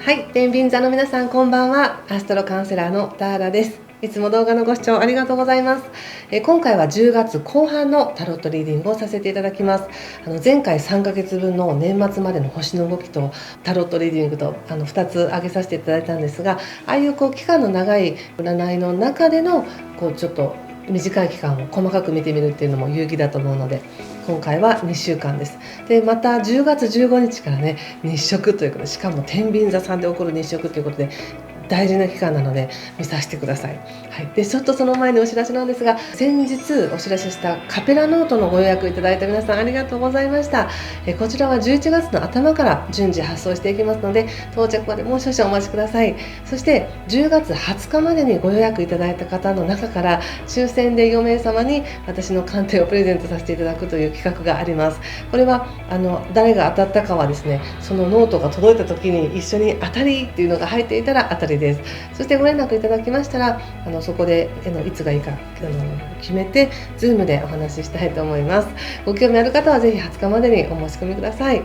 はい、天秤座の皆さんこんばんは。アストロカウンセラーのターラです。いつも動画のご視聴ありがとうございます。今回は10月後半のタロットリーディングをさせていただきます。前回3ヶ月分の年末までの星の動きとタロットリーディングと2つ挙げさせていただいたんですが、ああいう期間の長い占いの中でのちょっと短い期間を細かく見てみるっていうのも有意義だと思うので、今回は2週間です。でまた10月15日からね、日食ということで、しかも天秤座さんで起こる日食ということで大事な期間なので見させてください。はい、でちょっとその前にお知らせなんですが、先日お知らせしたカペラノートのご予約いただいた皆さんありがとうございました。こちらは11月の頭から順次発送していきますので、到着までもう少々お待ちください。そして10月20日までにご予約いただいた方の中から抽選で4名様に私の鑑定をプレゼントさせていただくという企画があります。これは誰が当たったかはですね、そのノートが届いた時に一緒に当たりっていうのが入っていたら当たりです。そしてご連絡いただきましたらそこでいつがいいか決めて Zoom でお話ししたいと思います。ご興味ある方はぜひ20日までにお申し込みください。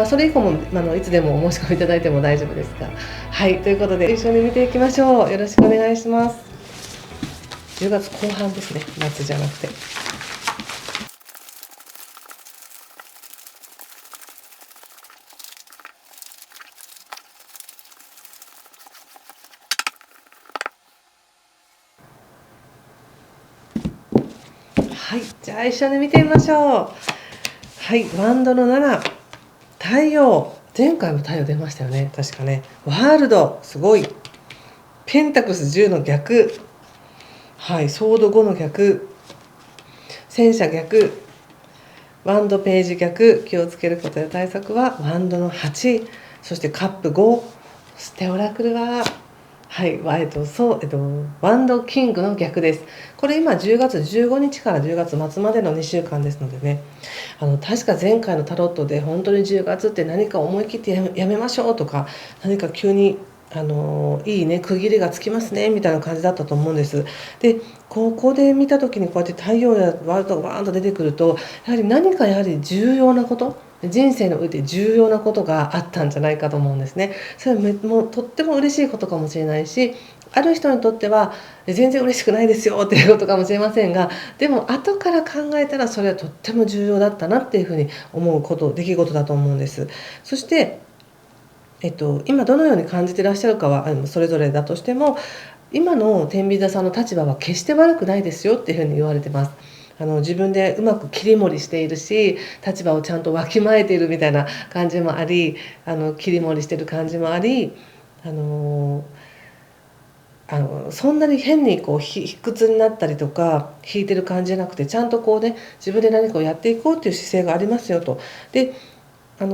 それ以降もいつでもお申し込みいただいても大丈夫ですが、はい、ということで一緒に見ていきましょう。よろしくお願いします。10月後半ですね、夏じゃなくて。はい、じゃあ一緒に見てみましょう。はい、ワンドの7、太陽。前回も太陽出ましたよね、確かね。ワールド、すごい。ペンタクス10の逆。はい、ソード5の逆。戦車逆。ワンドページ逆。気をつけることや対策はワンドの8。そしてカップ5。そしてオラクルははい、ワンドキングの逆です。これ今10月15日から10月末までの2週間ですのでね、確か前回のタロットで本当に10月って何か思い切ってやめましょうとか、何か急にいいね区切りがつきますねみたいな感じだったと思うんです。でここで見た時にこうやって太陽やワールドがバーンと出てくると、やはり何か重要なこと、人生の上で重要なことがあったんじゃないかと思うんですね。それはもうとっても嬉しいことかもしれないし、ある人にとっては全然嬉しくないですよっていうことかもしれませんが、でも後から考えたらそれはとっても重要だったなっていうふうに思う出来事だと思うんです。そして今どのように感じていらっしゃるかはそれぞれだとしても、今の天秤座さんの立場は決して悪くないですよっていうふうに言われてます。自分でうまく切り盛りしているし、立場をちゃんとわきまえているみたいな感じもあり、切り盛りしている感じもあり、そんなに変に卑屈になったりとか引いてる感じじゃなくて、ちゃんと自分で何かをやっていこうっていう姿勢がありますよと。で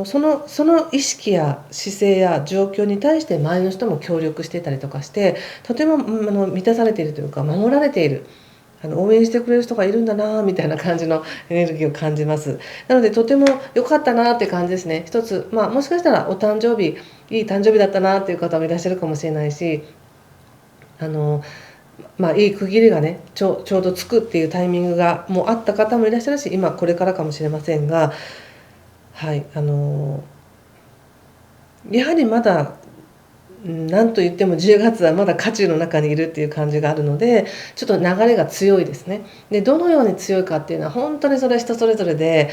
その意識や姿勢や状況に対して周りの人も協力していたりとかして、とても満たされているというか、守られている、応援してくれる人がいるんだなみたいな感じのエネルギーを感じます。なのでとても良かったなって感じですね。一つ、もしかしたらお誕生日いい誕生日だったなっていう方もいらっしゃるかもしれないし、いい区切りがねちょうどつくっていうタイミングがもうあった方もいらっしゃるし、今これからかもしれませんが、はい、やはりまだ何と言っても10月はまだ渦中の中にいるっていう感じがあるので、ちょっと流れが強いですね。でどのように強いかっていうのは本当にそれは人それぞれで、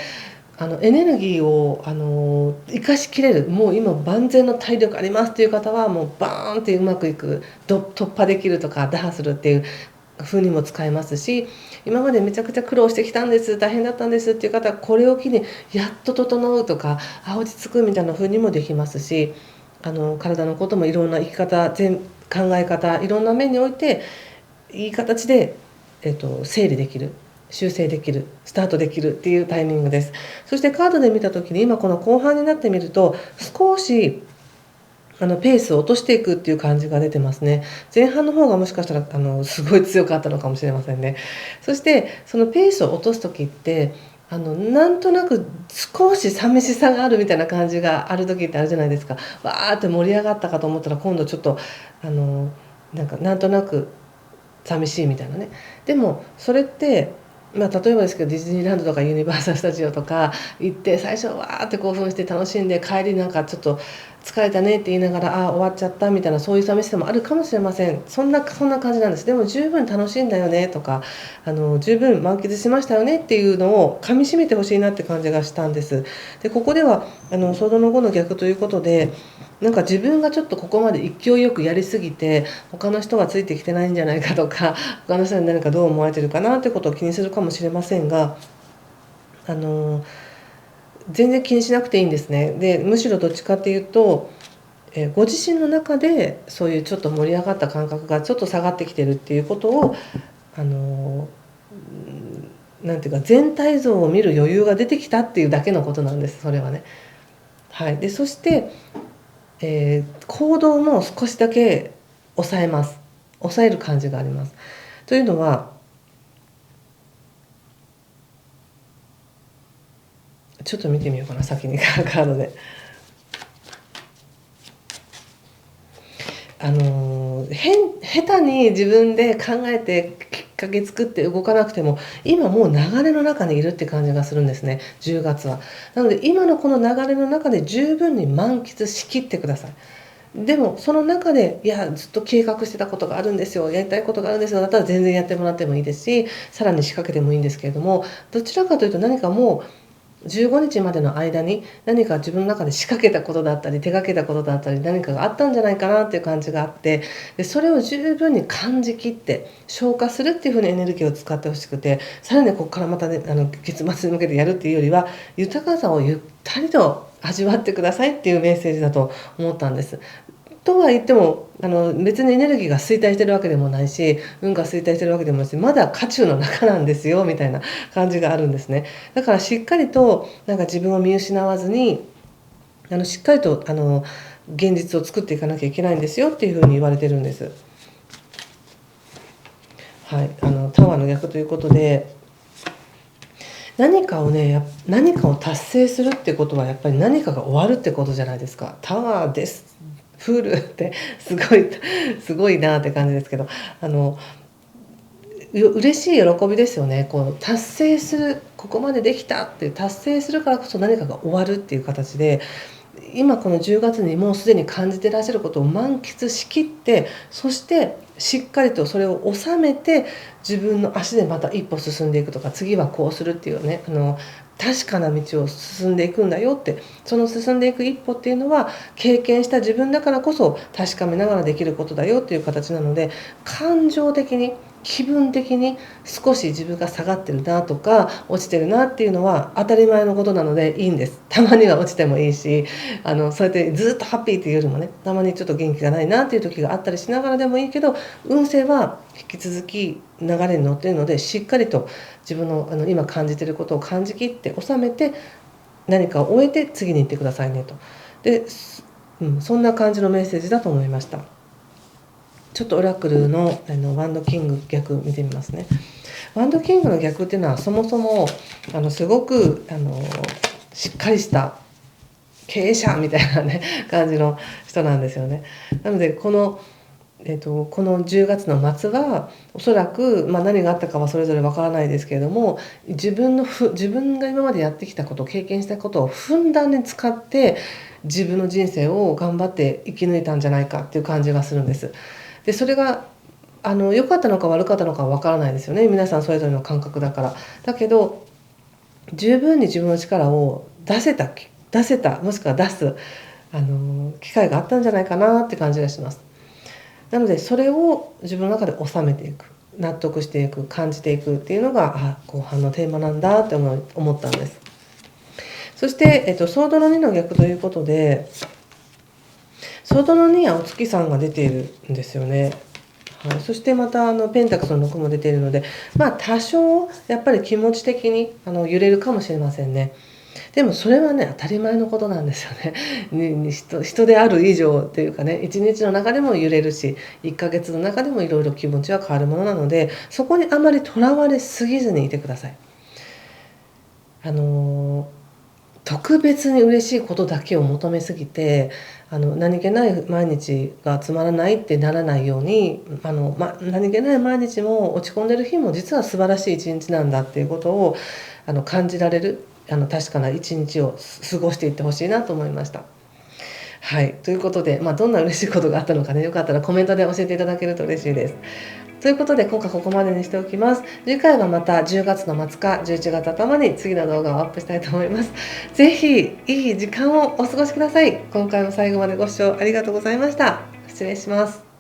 エネルギーを生かしきれる、もう今万全の体力ありますっていう方はもうバーンってうまくいく、突破できるとか打破するっていう風にも使えますし、今までめちゃくちゃ苦労してきたんです、大変だったんですっていう方はこれを機にやっと整うとか落ち着くみたいな風にもできますし、体のこともいろんな生き方、考え方、いろんな面においていい形で、整理できる、修正できる、スタートできるっていうタイミングです。そしてカードで見た時に今この後半になってみると、少しペースを落としていくっていう感じが出てますね。前半の方がもしかしたらすごい強かったのかもしれませんね。そしてそのペースを落とす時ってなんとなく少し寂しさがあるみたいな感じがある時ってあるじゃないですか。わーって盛り上がったかと思ったら今度ちょっとなんとなく寂しいみたいなね。でもそれって例えばですけど、ディズニーランドとかユニバーサル・スタジオとか行って最初わーって興奮して楽しんで、帰りなんかちょっと疲れたねって言いながら終わっちゃったみたいな、そういう寂しさもあるかもしれません。そんな感じなんです。でも十分楽しいんだよねとか、十分満喫しましたよねっていうのを噛み締めてほしいなって感じがしたんです。でここではソードの5の逆ということで、なんか自分がちょっとここまで勢いよくやりすぎて他の人がついてきてないんじゃないかとか、他の人に何かどう思われてるかなってことを気にするかもしれませんが、全然気にしなくていいんですね。でむしろどっちかっていうと、ご自身の中でそういうちょっと盛り上がった感覚がちょっと下がってきてるっていうことをなんていうか、全体像を見る余裕が出てきたっていうだけのことなんです、それはね。はい、でそして、行動も少しだけ抑える感じがあります。というのは、ちょっと見てみようかな、先にカードで。下手に自分で考えてきっかけ作って動かなくても、今もう流れの中にいるって感じがするんですね、10月は。なので今のこの流れの中で十分に満喫しきってください。でもその中で、いやずっと計画してたことがあるんですよ、やりたいことがあるんですよだったら全然やってもらってもいいですし、さらに仕掛けてもいいんですけれども、どちらかというと何かもう15日までの間に何か自分の中で仕掛けたことだったり手がけたことだったり何かがあったんじゃないかなっていう感じがあって、でそれを十分に感じきって消化するっていうふうにエネルギーを使ってほしくて、さらにここからまたね月末に向けてやるっていうよりは、豊かさをゆったりと味わってくださいっていうメッセージだと思ったんです。とは言っても別にエネルギーが衰退してるわけでもないし、運が衰退してるわけでもないし、まだ渦中の中なんですよみたいな感じがあるんですね。だからしっかりとなんか自分を見失わずにしっかりと現実を作っていかなきゃいけないんですよっていうふうに言われてるんです。はい、タワーの逆ということで、何かを達成するってことはやっぱり何かが終わるってことじゃないですか。タワーですフルってすごいなって感じですけど、嬉しい喜びですよね。こう達成する、ここまでできたって達成するからこそ何かが終わるっていう形で、今この10月にもうすでに感じてらっしゃることを満喫しきって、そしてしっかりとそれを収めて自分の足でまた一歩進んでいくとか、次はこうするっていうね、確かな道を進んでいくんだよって、その進んでいく一歩っていうのは経験した自分だからこそ確かめながらできることだよっていう形なので、感情的に気分的に少し自分が下がってるなとか落ちてるなっていうのは当たり前のことなのでいいんです。たまには落ちてもいいし、そうやってずっとハッピーっていうよりもね、たまにちょっと元気がないなっていう時があったりしながらでもいいけど、運勢は引き続き流れに乗っているので、しっかりと自分の今感じていることを感じきって収めて、何かを終えて次に行ってくださいねと。で、そんな感じのメッセージだと思いました。ちょっとオラクルのワンドキング逆見てみますね。ワンドキングの逆っていうのはそもそもすごくしっかりした経営者みたいなね感じの人なんですよね。なのでこの10月の末はおそらく、何があったかはそれぞれわからないですけれども、自分が今までやってきたこと、経験したことをふんだんに使って自分の人生を頑張って生き抜いたんじゃないかっていう感じがするんです。でそれが良かったのか悪かったのかはわからないですよね、皆さんそれぞれの感覚だから。だけど十分に自分の力を出せたもしくは出す機会があったんじゃないかなって感じがします。なのでそれを自分の中で収めていく、納得していく、感じていくっていうのが後半のテーマなんだって思ったんです。そして、ソードの2の逆ということで、ソードの2はお月さんが出ているんですよね。はい、そしてまたペンタクスの6も出ているので、多少やっぱり気持ち的に揺れるかもしれませんね。でもそれはね当たり前のことなんですよね。人である以上というかね、一日の中でも揺れるし、1ヶ月の中でもいろいろ気持ちは変わるものなので、そこにあまりとらわれすぎずにいてください。特別に嬉しいことだけを求めすぎて何気ない毎日がつまらないってならないように、何気ない毎日も落ち込んでる日も実は素晴らしい一日なんだっていうことを感じられる確かな一日を過ごしていってほしいなと思いました。はい、ということで、どんな嬉しいことがあったのかね、よかったらコメントで教えていただけると嬉しいです。ということで今回ここまでにしておきます。次回はまた10月の末か11月頭に次の動画をアップしたいと思います。ぜひいい時間をお過ごしください。今回も最後までご視聴ありがとうございました。失礼します。